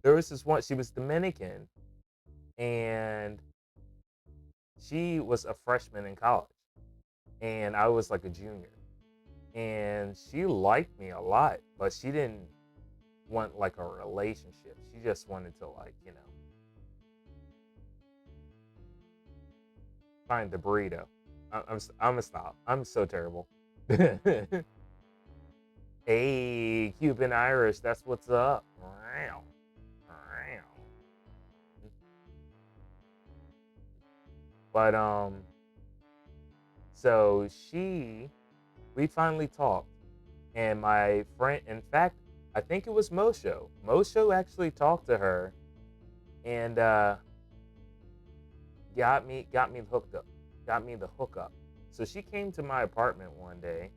There was this one, she was Dominican, and she was a freshman in college, and I was like a junior. And she liked me a lot, but she didn't want like a relationship. She just wanted to like, find the burrito. I'm gonna stop. I'm so terrible. Hey, Cuban Irish, that's what's up. Wow. Wow. But so we finally talked, and my friend, in fact, I think it was Mosho. Mosho actually talked to her and got me hooked up, got me the hookup. So she came to my apartment one day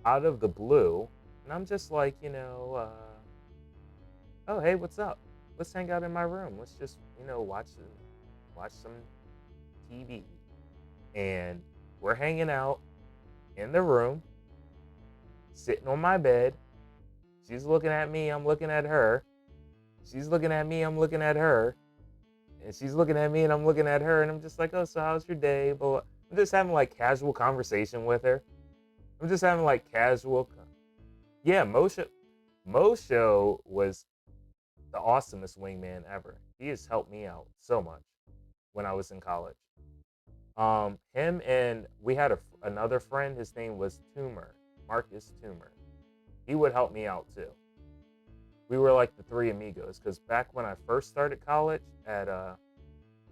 out of the blue, and I'm just like, oh hey, what's up? Let's hang out in my room. Let's just watch some TV, and we're hanging out in the room, sitting on my bed. She's looking at me, I'm looking at her. She's looking at me, I'm looking at her. And she's looking at me and I'm looking at her, and I'm just like, oh, so how's your day? But I'm just having like casual conversation with her. I'm just having like yeah, Mosho was the awesomest wingman ever. He has helped me out so much when I was in college. Him and we had another friend. His name was Toomer, Marcus Toomer. He would help me out too. We were like the three amigos because back when I first started college at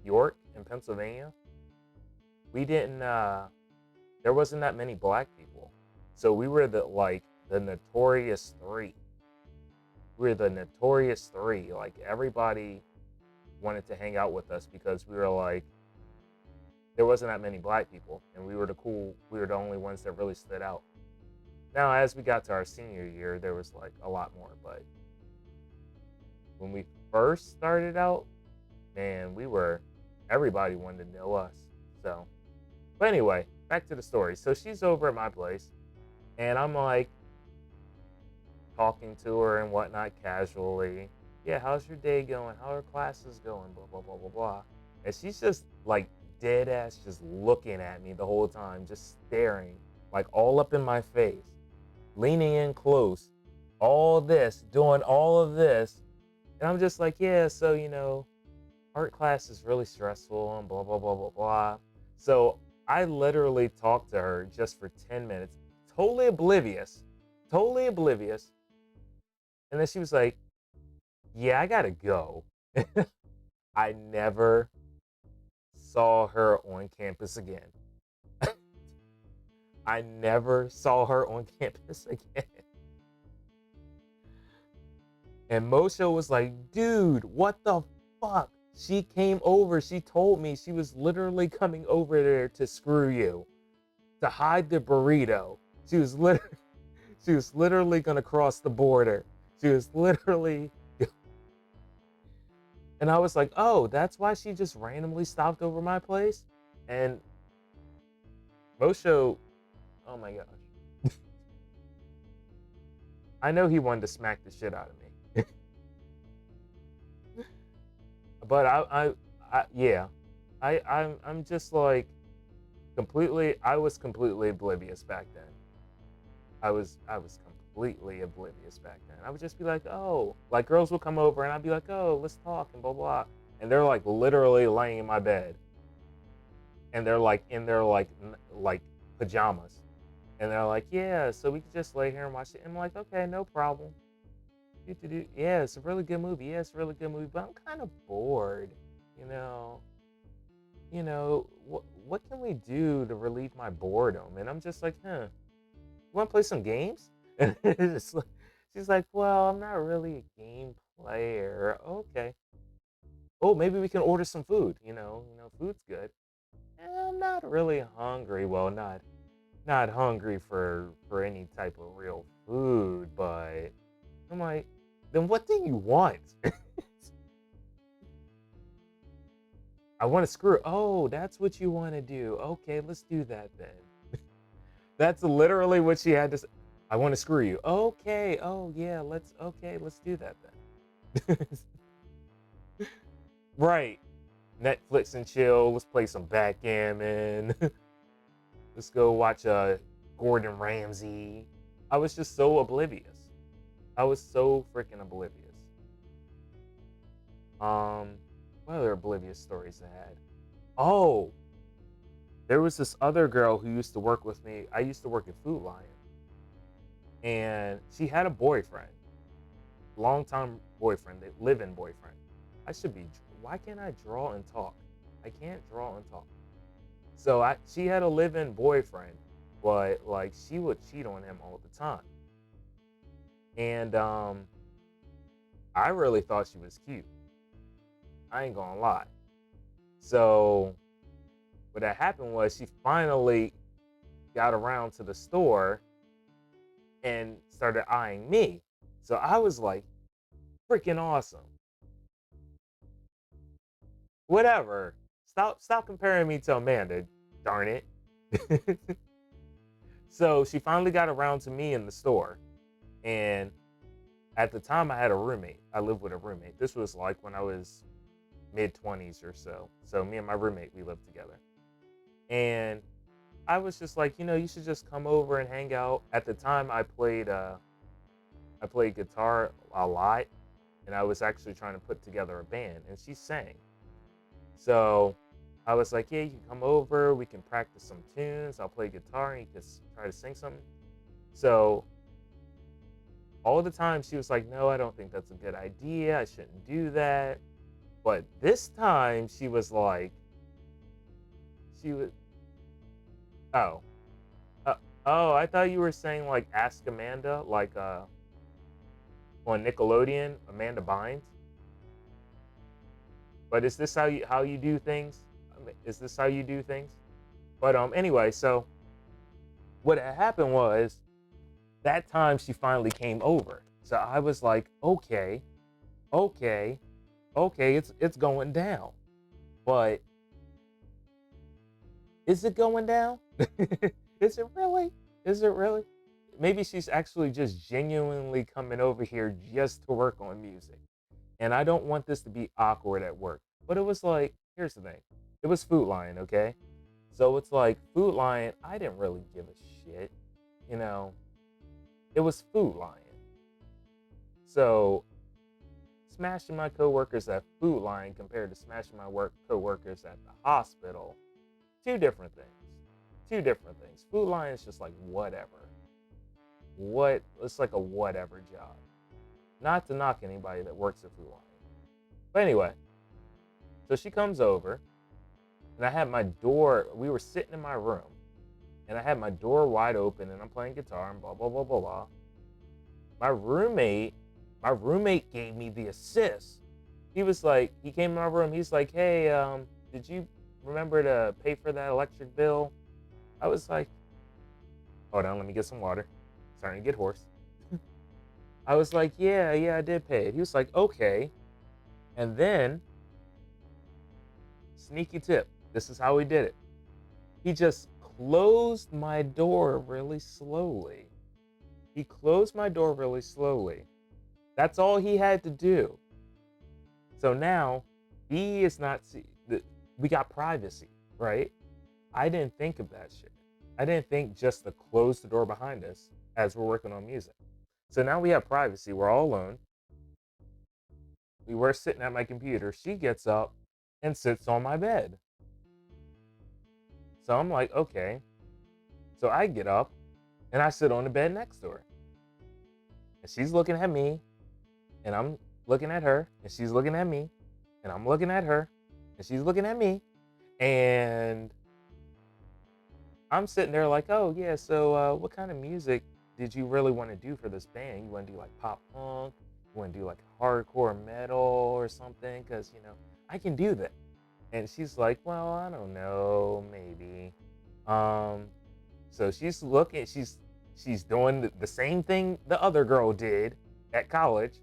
York in Pennsylvania, we didn't. There wasn't that many black people, so we were the notorious three. We were the notorious three. Like everybody wanted to hang out with us because we were like there wasn't that many black people, and we were the cool. We were the only ones that really stood out. Now, as we got to our senior year, there was like a lot more, but when we first started out, man, everybody wanted to know us. So, but anyway, back to the story. So she's over at my place, and I'm like talking to her and whatnot casually. Yeah, how's your day going? How are classes going? Blah, blah, blah, blah, blah. And she's just like dead ass, just looking at me the whole time, just staring, like all up in my face, leaning in close, all this, doing all of this. And I'm just like, yeah, so, art class is really stressful and blah, blah, blah, blah, blah. So I literally talked to her just for 10 minutes, totally oblivious, totally oblivious. And then she was like, yeah, I gotta go. I never saw her on campus again. I never saw her on campus again. And Moshe was like, dude, what the fuck? She came over. She told me she was literally coming over there to screw you, to hide the burrito. She was literally, she was literally gonna cross the border. She was literally, and I was like, oh, that's why she just randomly stopped over my place. And Moshe, oh my gosh, I know he wanted to smack the shit out of me. But yeah, I'm just like I was completely oblivious back then. I was completely oblivious back then. I would just be like, oh, like girls would come over and I'd be like, oh, let's talk and blah blah, and they're like literally laying in my bed, and they're like in their like pajamas, and they're like, yeah, so we could just lay here and watch it. And I'm like, okay, no problem. Yeah, it's a really good movie. Yeah, it's a really good movie, but I'm kind of bored. You know, what can we do to relieve my boredom? And I'm just like, huh, you want to play some games? And she's like, well, I'm not really a game player. Okay. Oh, maybe we can order some food. Food's good. I'm not really hungry. Well, not hungry for any type of real food, but I'm like, then what do you want? I want to screw. Oh, that's what you want to do. Okay, let's do that then. That's literally what she had to say. I want to screw you. Okay. Oh yeah. Let's do that then. Right. Netflix and chill. Let's play some backgammon. Let's go watch Gordon Ramsay. I was just so oblivious. I was so freaking oblivious. Um, what other oblivious stories I had? Oh, there was this other girl who used to work with me. I used to work at Food Lion, and she had a boyfriend, longtime boyfriend, live-in boyfriend. I should be. Why can't I draw and talk? I can't draw and talk. So she had a live-in boyfriend, but like she would cheat on him all the time, and I really thought she was cute. I ain't gonna lie. So what had happened was she finally got around to the store and started eyeing me. So I was like, freaking awesome. Whatever. Stop comparing me to Amanda, darn it. So she finally got around to me in the store. And at the time I had a roommate. I lived with a roommate. This was like when I was mid-20s or so. So me and my roommate, we lived together. And I was just like, you should just come over and hang out. At the time I played guitar a lot, and I was actually trying to put together a band, and she sang. So I was like, yeah, you can come over, we can practice some tunes, I'll play guitar and you can try to sing something. So all the time she was like, no, I don't think that's a good idea, I shouldn't do that. But this time she was like, oh, oh, I thought you were saying like Ask Amanda, like on Nickelodeon, Amanda Bynes. But is this how you do things? I mean, is this how you do things? But anyway, so what had happened was that time she finally came over. So I was like, okay, it's going down. But is it going down? Is it really? Is it really? Maybe she's actually just genuinely coming over here just to work on music. And I don't want this to be awkward at work. But it was like, here's the thing. It was Food Lion, okay? So it's like Food Lion, I didn't really give a shit. You know, it was Food Lion. So smashing my coworkers at Food Lion compared to smashing my coworkers at the hospital, two different things. Two different things. Food Lion is just like whatever. It's like a whatever job. Not to knock anybody that works at Food Lion. But anyway, so she comes over, and I had my door, we were sitting in my room, and I had my door wide open, and I'm playing guitar, and blah, blah, blah, blah, blah. My roommate gave me the assist. He was like, he came in my room, he's like, hey, did you remember to pay for that electric bill? I was like, hold on, let me get some water. Starting to get hoarse. I was like, yeah, I did pay it. He was like, okay. And then, sneaky tip, this is how he did it. He just closed my door really slowly. He closed my door really slowly. That's all he had to do. So now, he is not, we got privacy, right? I didn't think of that shit. I didn't think just to close the door behind us as we're working on music. So now we have privacy. We're all alone. We were sitting at my computer. She gets up and sits on my bed. So I'm like, okay. So I get up and I sit on the bed next to her. And she's looking at me, and I'm looking at her, and she's looking at me, and I'm looking at her, and she's looking at me. And I'm sitting there like, oh, yeah, so what kind of music did you really want to do for this band? You want to do like pop punk? You want to do like hardcore metal or something? Because, I can do that. And she's like, well, I don't know, maybe. So she's looking, she's doing the same thing the other girl did at college,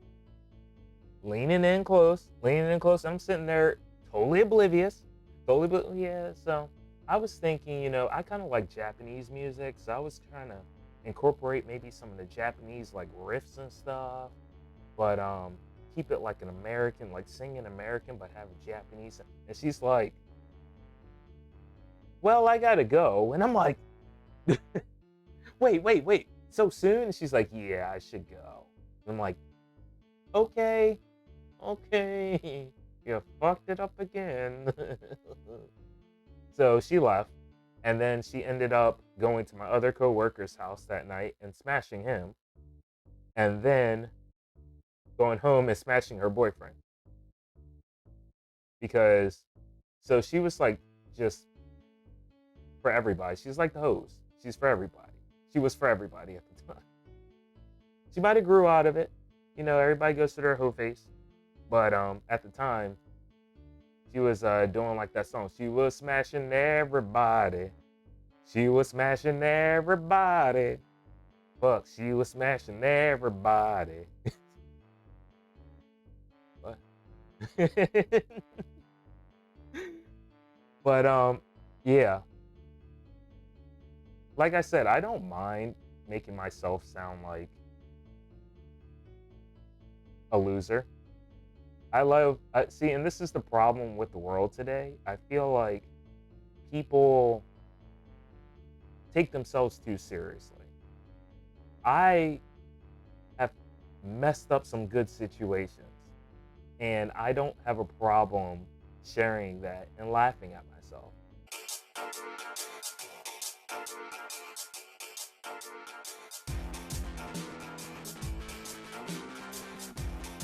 leaning in close. I'm sitting there totally oblivious. Yeah, so I was thinking, I kind of like Japanese music, so I was trying to incorporate maybe some of the Japanese like riffs and stuff, but keep it like an American, like singing American, but have a Japanese. And she's like, "Well, I gotta go," and I'm like, "Wait, so soon?" And she's like, "Yeah, I should go." And I'm like, "Okay, okay, you fucked it up again." So she left, and then she ended up going to my other coworker's house that night and smashing him, and then going home and smashing her boyfriend because so she was like just for everybody. She's like the hose. She's for everybody. She was for everybody at the time. She might have grew out of it. Everybody goes through their hoe face. But at the time, she was doing like that song. She was smashing everybody. She was smashing everybody. Fuck, she was smashing everybody. But but yeah. Like I said, I don't mind making myself sound like a loser. See, and this is the problem with the world today. I feel like people take themselves too seriously. I have messed up some good situations, and I don't have a problem sharing that and laughing at myself.